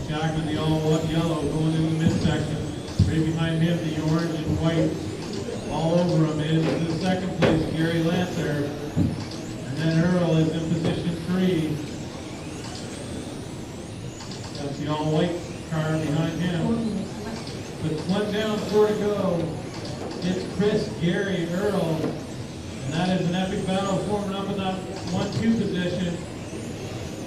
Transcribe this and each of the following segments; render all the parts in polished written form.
Jack with the all yellow going in the midsection. Right behind him, the orange and white all over him is the second place, Gary Lancer. And then Earl is in position 3. That's the all white car behind him. With 1 down, 4 to go. It's Chris, Gary, Earl. And that is an epic battle forming up in that 1-2 position.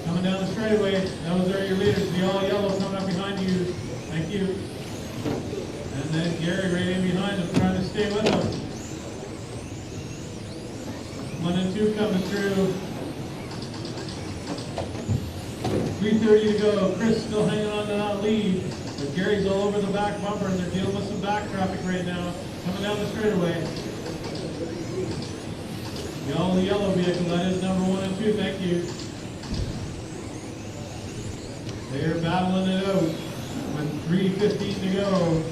Coming down the straightaway, those are your leaders. The all yellow coming up behind you. Thank you. And then Gary right in behind him, trying to stay with him. 1 and 2 coming through. 3:30 to go. Chris still hanging on to that lead, but Gary's all over the back bumper, and they're dealing with some back traffic right now. Coming down the straightaway. The all yellow vehicle, that is number 1 and 2. Thank you. They're battling it out with 3:15 to go.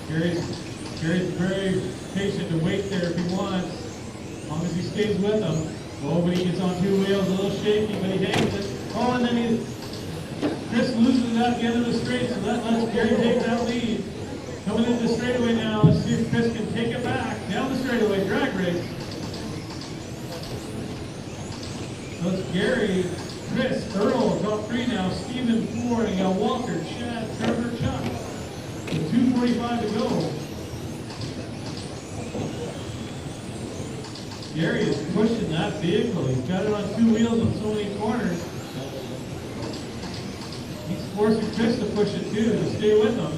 Gary's very patient to wait there if he wants, as long as he stays with them. Oh, but he gets on 2 wheels, a little shaky, but he hangs it. Oh, and then Chris loses it at the end of the straight, so that lets Gary take that lead. Coming into the straightaway now, let's see if Chris can take it back. Down the straightaway, drag race. So it's Gary, Chris, Earl, top 3 now, Steven 4, and you got Walter, Chad, Trevor, Chuck. With 2:45 to go. Gary is pushing that vehicle. He's got it on 2 wheels on so many corners. He's forcing Chris to push it too, to stay with him.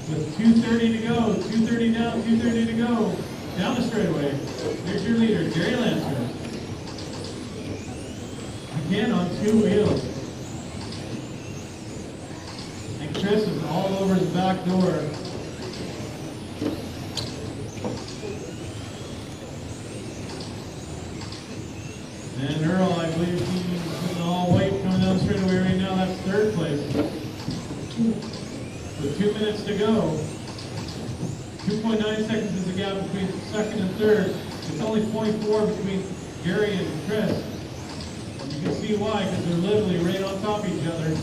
With 2:30 to go, 2:30 down, 2:30 to go. Down the straightaway. There's your leader, Gary Lancer. Again on 2 wheels. And Chris is all over his back door. And Earl, I believe he's in all white coming down the straightaway right now. That's 3rd place. With 2 minutes to go. 2.9 seconds is the gap between 2nd and 3rd. It's only 0.4 between Gary and Chris. You can see why, because they're literally right on top of each other.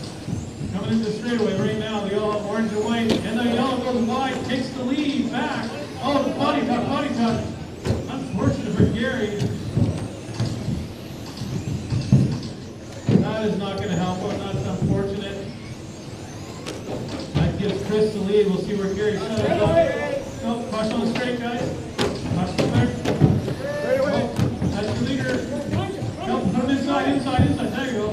Coming into the straightaway right now, the yellow, orange and white, and the yellow goes wide, takes the lead back. Oh, the body tuck. Unfortunate for Gary. That is not going to help him. That's unfortunate. That gives Chris the lead. We'll see where Gary's going to go. Oh, caution on the straight, guys. Caution there. Oh, that's your leader. No, put him inside. There you go.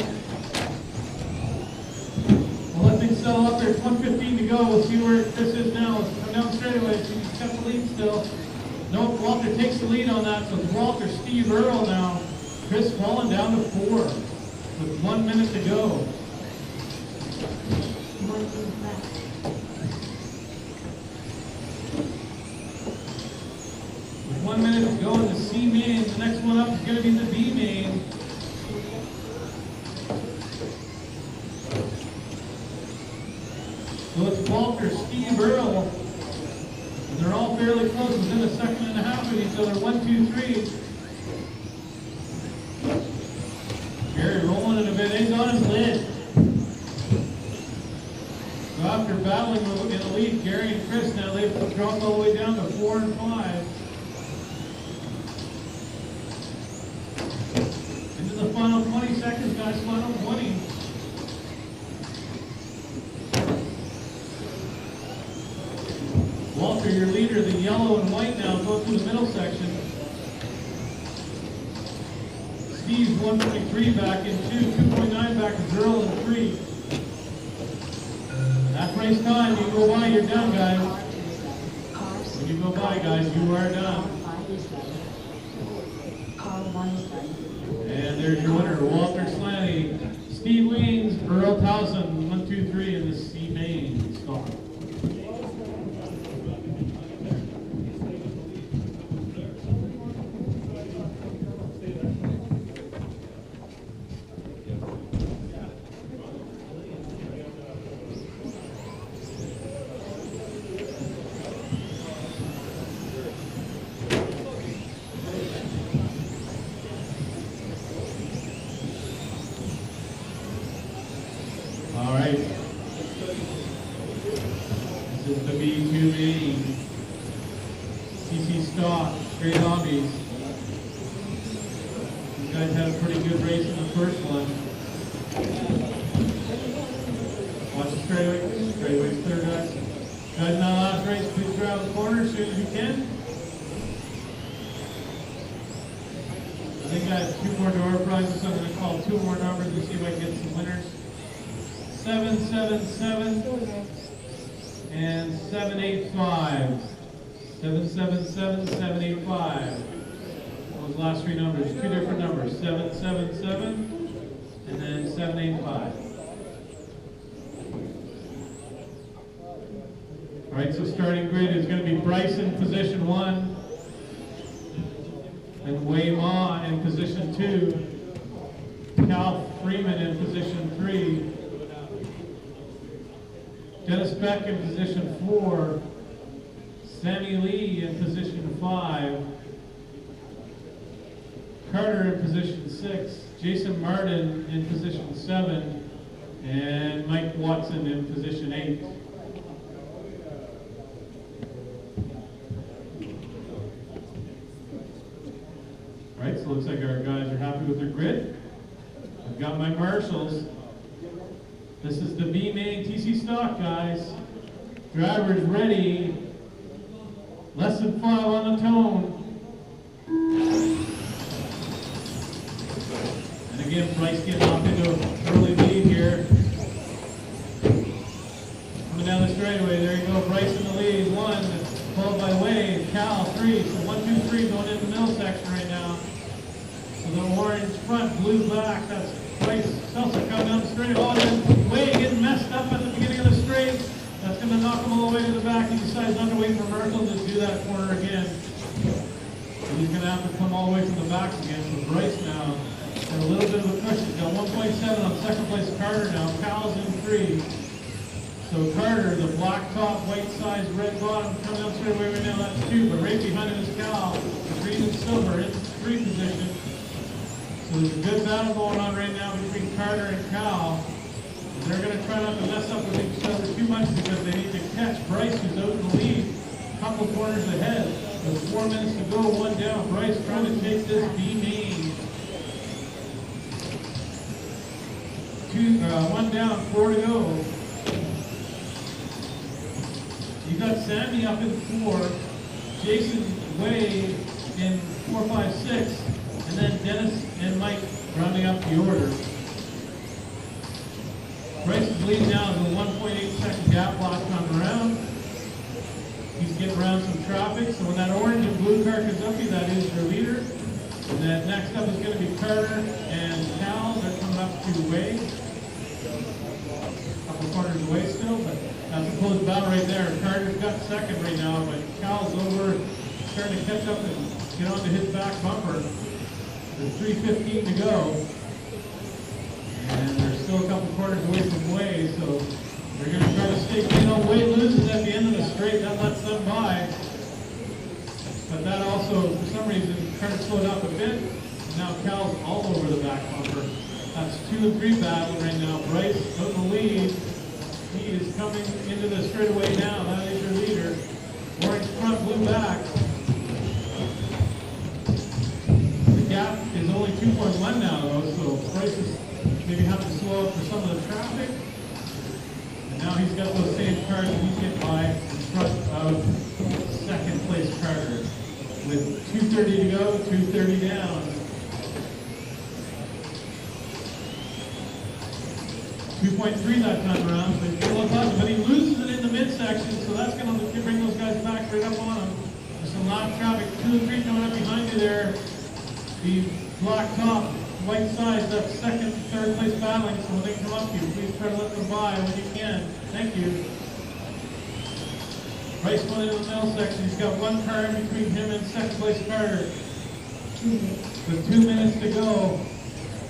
We'll let things settle up there. It's 1:15 to go. We'll see where Chris is now. Let's come down straight away. He's got the lead still. No, Walter takes the lead on that. So it's Walter, Steve, Earl now. Chris falling down to 4 with 1 minute to go. With 1 minute to go in the C main. The next one up is going to be the B main. So it's Walter, Steve, Earl. And they're all fairly close, within a second and a half of each other. 1, 2, 3. Gary rolling in a bit. He's on his lid. So after battling in the lead, Gary and Chris now, they've dropped all the way down to 4 and 5. Into the final 20 seconds, guys. Final 20. Walter, your leader, the yellow and white now, going through the middle section. Steve's 1.3 back in 2, 2.9 back in 0 and 3. That race time, you go by, you're done, guys. When you go by, guys, you are done. And there's your winner, Walter Slaney. Steve Weens, Earl Towson, 1, 2, 3 in the C main stop. These guys had a pretty good race in the first one. Watch the straightaway. Straightaway's clear, guys. Guys, in that last race, please grab the corner as soon as you can. I think I have 2 more door prizes, so I'm going to call 2 more numbers to see if I can get some winners. 777 and 785. 777, 785. Those last 3 numbers, 2 different numbers. 777 and then 785. All right, so starting grid is going to be Bryson position 1, and Wei Ma in position 2, Cal Freeman in position 3, Dennis Beck in position 4, Sammy Lee in position 5, Carter in position 6, Jason Martin in position 7, and Mike Watson in position 8. All right, so it looks like our guys are happy with their grid. I've got my marshals. This is the B-Main TC stock, guys. Drivers ready. Less than 5 on the tone. And again, Bryce getting off into an early lead here. Coming down the straightaway, there you go. Bryce in the lead, 1, followed by Wade, Cal, 3. So 1, 2, 3 going into the middle section right now. So the orange front, blue back, that's Bryce Seltzer coming down the straight. Oh, and then Wade getting messed up at the beginning of the straight. That's going to knock him all the way to the back. He decides not to wait for Merkel to do that corner again. And he's going to have to come all the way from the back again. So Bryce now got a little bit of a cushion. He's got 1.7 on second place Carter now. Cal's in 3. So Carter, the black top, white sides, red bottom, coming down straight away right now, that's 2. But right behind him is Cal, the green and silver in 3 position. So there's a good battle going on right now between Carter and Cal. They're going to try not to mess up with each other too much because they need to catch Bryce, who's out in the lead, a couple corners ahead. With 4 minutes to go, 1 down. Bryce trying to take this B-Main. 1 down, 4 to go. You got Sammy up in 4, Jason Wade in 4, 5, 6, and then Dennis and Mike rounding up the order. Bryce is leading now with a 1.8 second gap last time around. He's getting around some traffic, so when that orange and blue car comes up, that is your leader. And then next up is going to be Carter and Cal. They're coming up to Wade. A couple corners away still, but that's a close battle right there. Carter's got second right now, but Cal's over, starting to catch up and get onto his back bumper. There's 3:15 to go. And there's still a couple corners away from Wade, so they're going to try to stay clean. Wade loses at the end of the straight, that lets them by. But that also, for some reason, kind of slowed up a bit. And now Cal's all over the back bumper. That's 2 and 3 battle right now. Bryce out in the lead. He is coming into the straightaway now. That is your leader. Orange front, blue back. The gap is only 2.1 now, though, so Bryce is maybe have to slow up for some of the traffic. And now he's got those same cars that he's hit by in front of second place Carter. With 2:30 to go, 2:30 down. 2.3 that time around, so he's a little positive, but he loses it in the midsection, so that's going to bring those guys back right up on him. There's some loud traffic, 2 and 3 coming up behind you there. The black top, white sides, that's second, third place battling, so when they come up to you, please try to let them by when you can. Thank you. Bryce going into the middle section. He's got 1 car in between him and second place Carter. With 2 minutes to go.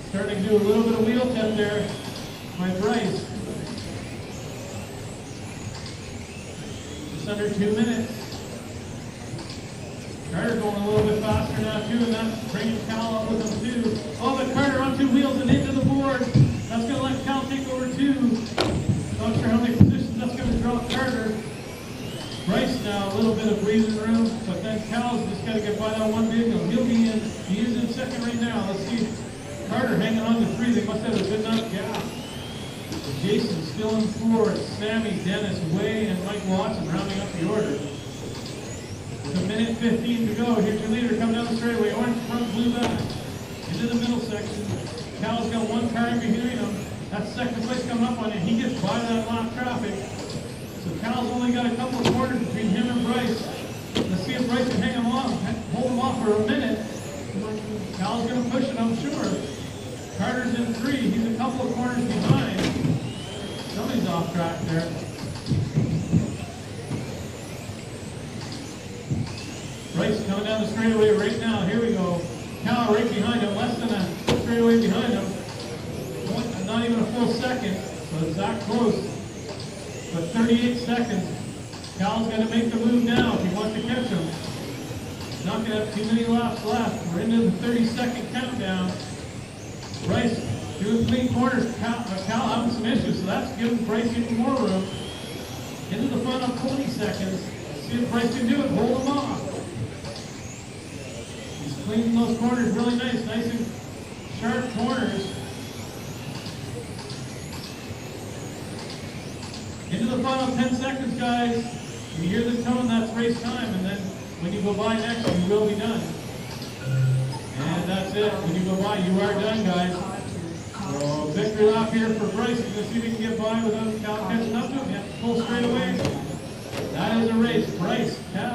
Starting to do a little bit of wheel tip there by Bryce. Just under 2 minutes. Carter going a little bit faster now too, and that's bringing Cal up with him too. Oh, but Carter on 2 wheels and into the board. That's going to let Cal take over 2. Not sure how many positions that's going to draw Carter. Bryce now a little bit of breathing room, but then Cal's just got to get by that one vehicle. He'll be in. He is in second right now. Let's see. Carter hanging on to 3. They must have a good enough gap. Jason still in 4. It's Sammy, Dennis, Way, and Mike Watson rounding up the order. With a minute 15 to go. Here's your leader coming down the straightaway. Orange front, blue back. Into the middle section. Cal's got 1 car in behind him. That's second place coming up on it. He gets by that line of traffic. So Cal's only got a couple of corners between him and Bryce. Let's see if Bryce can hang him off, hold him off for a minute. Cal's going to push it, I'm sure. Carter's in 3. He's a couple of corners behind. Somebody's off track there. Bryce coming down the straightaway right now. Here we go. Cal right behind him, less than a straightaway behind him. Not even a full second, so it's that close. But 38 seconds. Cal's got to make the move now if he wants to catch him. Not going to have too many laps left. We're into the 30-second countdown. Bryce doing clean corners. Cal having some issues, so that's giving Bryce even more room. Into the front of 20 seconds. See if Bryce can do it. Hold him off. He's cleaning those corners really nice and sharp corners. Into the final 10 seconds, guys. You hear the tone, that's race time, and then when you go by next, you will be done. And that's it. When you go by, you are done, guys. So victory lap here for Bryce. He's going to see if he can get by without Cal catching up to him. Yeah, full straight away. That is a race. Bryce, Cal.